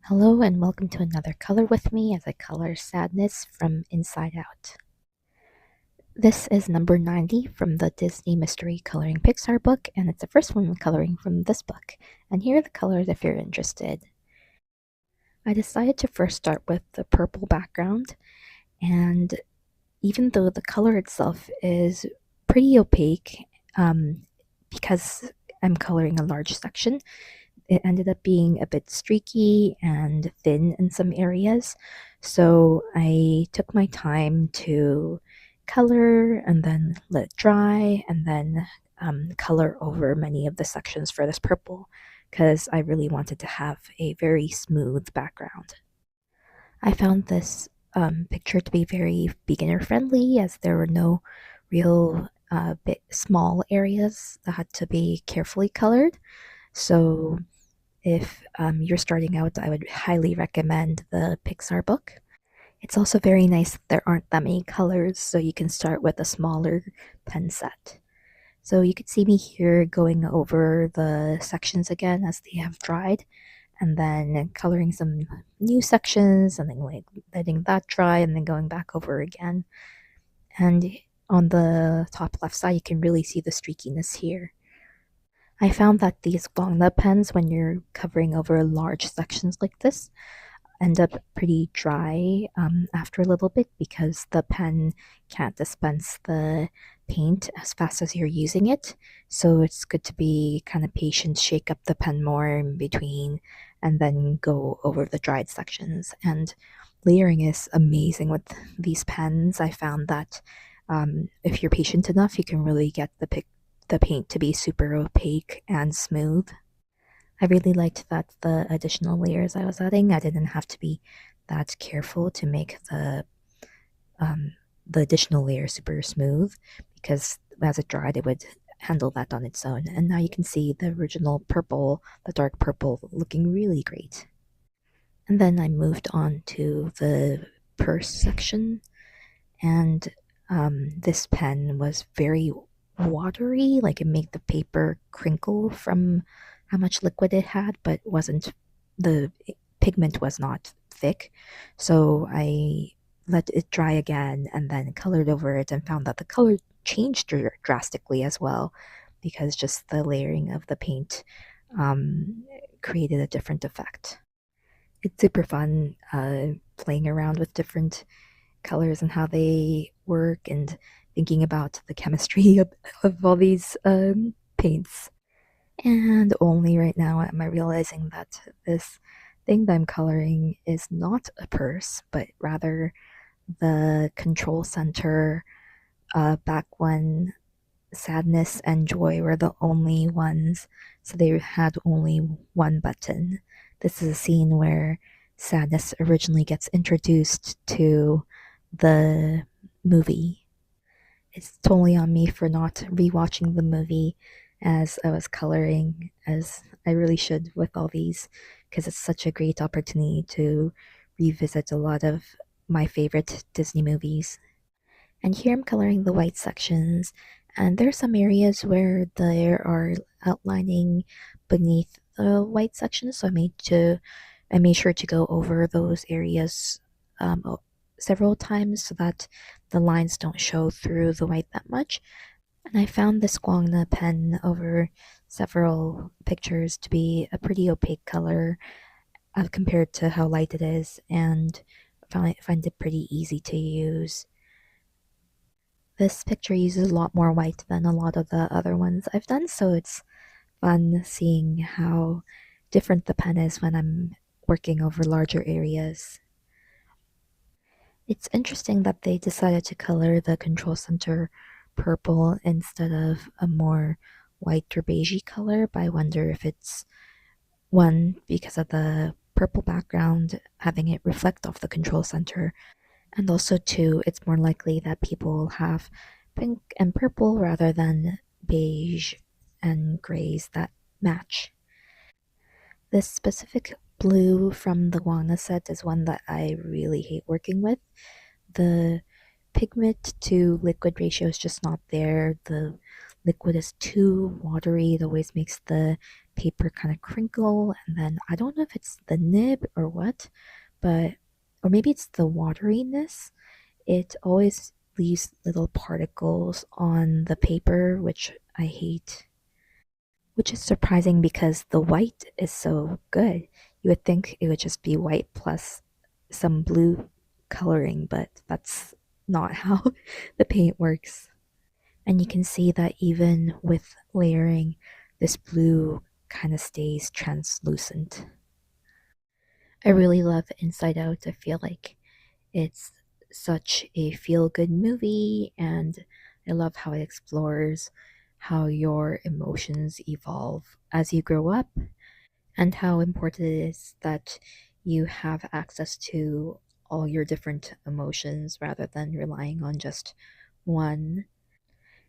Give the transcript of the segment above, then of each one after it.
Hello and welcome to another color with me as I color sadness from inside out. This is number 90 from the Disney Mystery Coloring Pixar book, and it's the first one I'm coloring from this book. And here are the colors if you're interested. I decided to first start with the purple background, and even though the color itself is pretty opaque, because I'm coloring a large section, it ended up being a bit streaky and thin in some areas. So I took my time to color and then let it dry and then color over many of the sections for this purple because I really wanted to have a very smooth background. I found this picture to be very beginner friendly as there were no real bit small areas that had to be carefully colored. So if you're starting out, I would highly recommend the Pixar book. It's also very nice that there aren't that many colors, so you can start with a smaller pen set. So you could see me here going over the sections again as they have dried, and then coloring some new sections, and then letting that dry, and then going back over again. And on the top left side, you can really see the streakiness here. I found that these Guangna pens, when you're covering over large sections like this, end up pretty dry after a little bit because the pen can't dispense the paint as fast as you're using it. So it's good to be kind of patient, shake up the pen more in between, and then go over the dried sections. And layering is amazing with these pens. I found that if you're patient enough, you can really get the paint to be super opaque and smooth. I really liked that the additional layers I was adding, I didn't have to be that careful to make the additional layer super smooth because as it dried, it would handle that on its own. And now you can see the original purple, the dark purple, looking really great. And then I moved on to the purse section, and this pen was very watery, like it made the paper crinkle from how much liquid it had, but wasn't the pigment was not thick. So I let it dry again and then colored over it and found that the color changed drastically as well because just the layering of the paint created a different effect. It's super fun playing around with different colors and how they work and thinking about the chemistry of all these paints. And only right now am I realizing that this thing that I'm coloring is not a purse, but rather the control center. Back when sadness and joy were the only ones, so they had only one button. This is a scene where sadness originally gets introduced to the movie. It's totally on me for not rewatching the movie as I was coloring, as I really should with all these, because it's such a great opportunity to revisit a lot of my favorite Disney movies. And here I'm coloring the white sections, and there are some areas where there are outlining beneath the white sections, so I made sure to go over those areas several times so that the lines don't show through the white that much. And I found this Guangna pen over several pictures to be a pretty opaque color compared to how light it is, and find it pretty easy to use. This picture uses a lot more white than a lot of the other ones I've done, so it's fun seeing how different the pen is when I'm working over larger areas. It's interesting that they decided to color the control center purple instead of a more white or beigey color, but I wonder if it's one because of the purple background having it reflect off the control center, and also two, it's more likely that people have pink and purple rather than beige and grays that match. This specific blue from the Guana set is one that I really hate working with. The pigment to liquid ratio is just not there. The liquid is too watery, it always makes the paper kind of crinkle. And then I don't know if it's the nib or what, but or maybe it's the wateriness. It always leaves little particles on the paper, which I hate. Which is surprising because the white is so good. You would think it would just be white plus some blue coloring, but that's not how the paint works. And you can see that even with layering, this blue kind of stays translucent. I really love Inside Out. I feel like it's such a feel good movie, and I love how it explores how your emotions evolve as you grow up and how important it is that you have access to all your different emotions rather than relying on just one.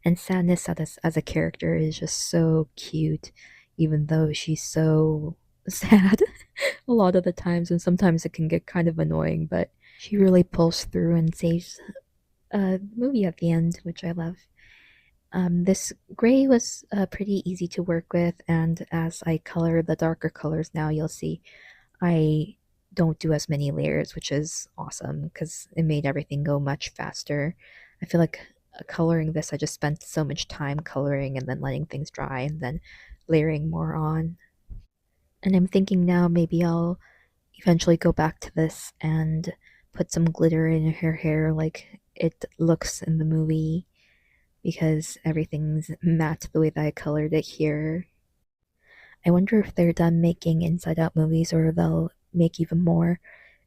And Sadness as a character is just so cute, even though she's so sad a lot of the times, and sometimes it can get kind of annoying, but she really pulls through and saves the movie at the end, which I love. This gray was pretty easy to work with, and as I color the darker colors now, you'll see I don't do as many layers, which is awesome because it made everything go much faster. I feel like coloring this, I just spent so much time coloring and then letting things dry and then layering more on. And I'm thinking now maybe I'll eventually go back to this and put some glitter in her hair like it looks in the movie because everything's matte the way that I colored it here. I wonder if they're done making Inside Out movies or they'll make even more.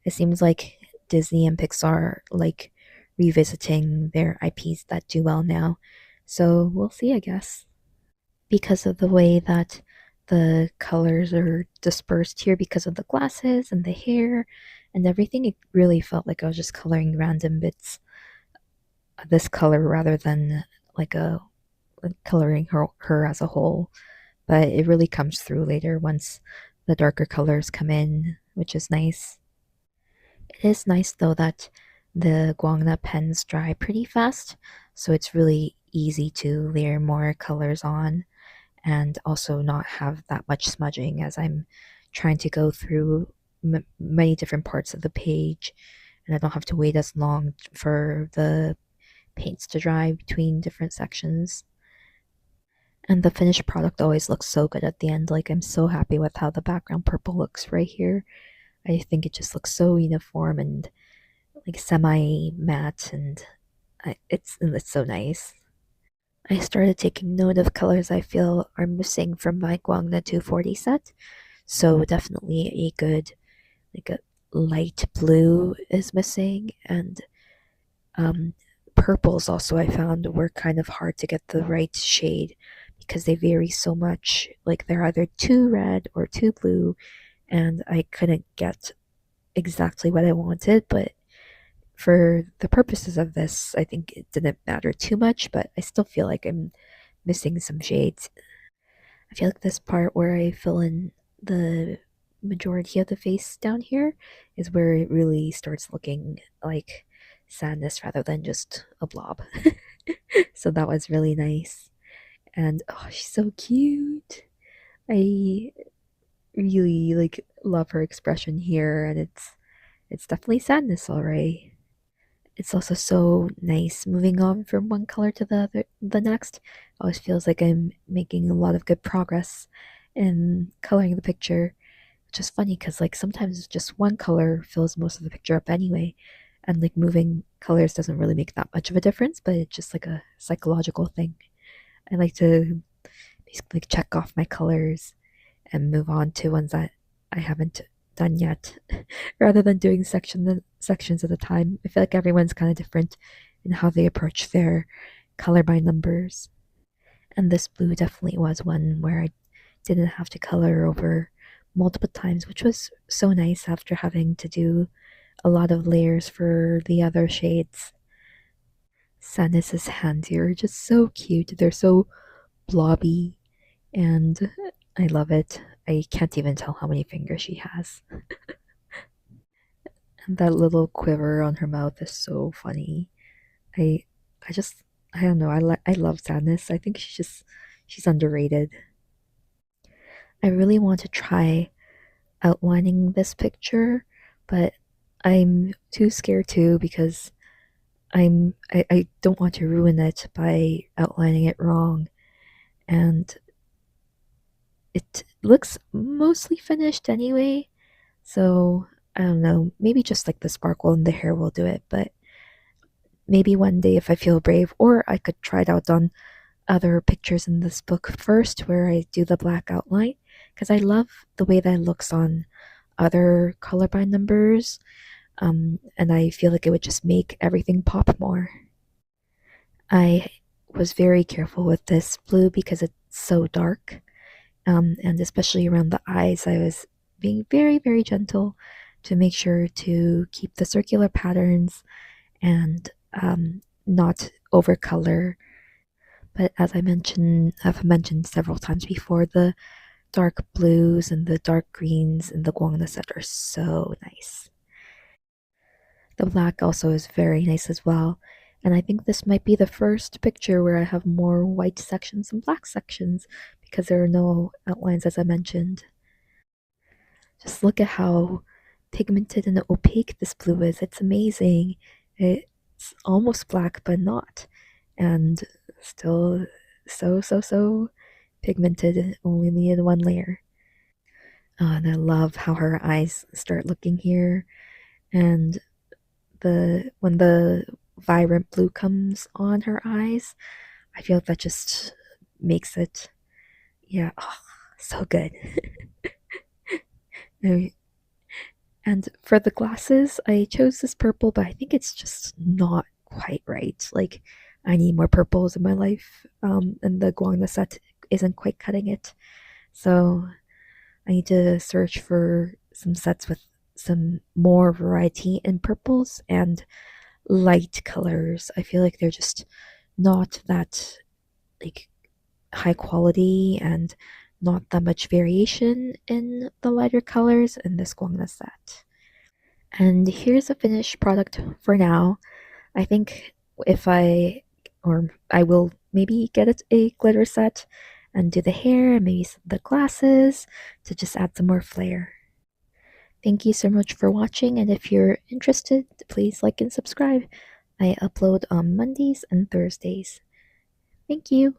It seems like Disney and Pixar like revisiting their IPs that do well now. So we'll see, I guess. Because of the way that the colors are dispersed here because of the glasses and the hair and everything, it really felt like I was just coloring random bits of this color rather than like a like coloring her as a whole. But it really comes through later once the darker colors come in, which is nice. It is nice though that the Guangna pens dry pretty fast, so it's really easy to layer more colors on and also not have that much smudging as I'm trying to go through many different parts of the page, and I don't have to wait as long for the paints to dry between different sections. And the finished product always looks so good at the end. Like, I'm so happy with how the background purple looks right here. I think it just looks so uniform and like semi matte, and it's so nice. I started taking note of colors I feel are missing from my Guangna 240 set. So definitely a good, like a light blue is missing, and um, purples also I found were kind of hard to get the right shade because they vary so much. Like they're either too red or too blue, and I couldn't get exactly what I wanted. But for the purposes of this, I think it didn't matter too much, but I still feel like I'm missing some shades. I feel like this part where I fill in the majority of the face down here is where it really starts looking like sadness rather than just a blob. So that was really nice. And oh, she's so cute. I really like love her expression here, and it's definitely sadness, all right. It's also so nice moving on from one color to the next. Always feels like I'm making a lot of good progress in coloring the picture. Which is funny because like sometimes just one color fills most of the picture up anyway, and like moving colors doesn't really make that much of a difference, but it's just like a psychological thing. I like to basically check off my colors and move on to ones that I haven't done yet, rather than doing sections at a time. I feel like everyone's kind of different in how they approach their color by numbers. And this blue definitely was one where I didn't have to color over multiple times, which was so nice after having to do a lot of layers for the other shades. Sadness's hands here are just so cute. They're so blobby, and I love it. I can't even tell how many fingers she has. And that little quiver on her mouth is so funny. I I just I don't know. I love Sadness. I think she's underrated. I really want to try outlining this picture, but I'm too scared to because I don't want to ruin it by outlining it wrong. And it looks mostly finished anyway. So I don't know. Maybe just like the sparkle in the hair will do it, but maybe one day if I feel brave, or I could try it out on other pictures in this book first where I do the black outline because I love the way that it looks on other color by numbers. And I feel like it would just make everything pop more. I was very careful with this blue because it's so dark, and especially around the eyes, I was being very, very gentle to make sure to keep the circular patterns and not overcolor. But as I've mentioned several times before, the dark blues and the dark greens and the guangna set are so nice. The black also is very nice as well. And I think this might be the first picture where I have more white sections and black sections because there are no outlines, as I mentioned. Just look at how pigmented and opaque this blue is. It's amazing. It's almost black, but not. And still so pigmented, only needed one layer. And I love how her eyes start looking here. And the when the vibrant blue comes on her eyes, I feel like that just makes it, yeah, oh, so good. And for the glasses, I chose this purple, but I think it's just not quite right. Like, I need more purples in my life, and the guangna set isn't quite cutting it. So I need to search for some sets with some more variety in purples and light colors. I feel like they're just not that like high quality and not that much variation in the lighter colors in this guangna set. And here's a finished product for now. I think if I or I will maybe get it a glitter set and do the hair and maybe the glasses to just add some more flair. Thank you so much for watching, and if you're interested, please like and subscribe. I upload on Mondays and Thursdays. Thank you.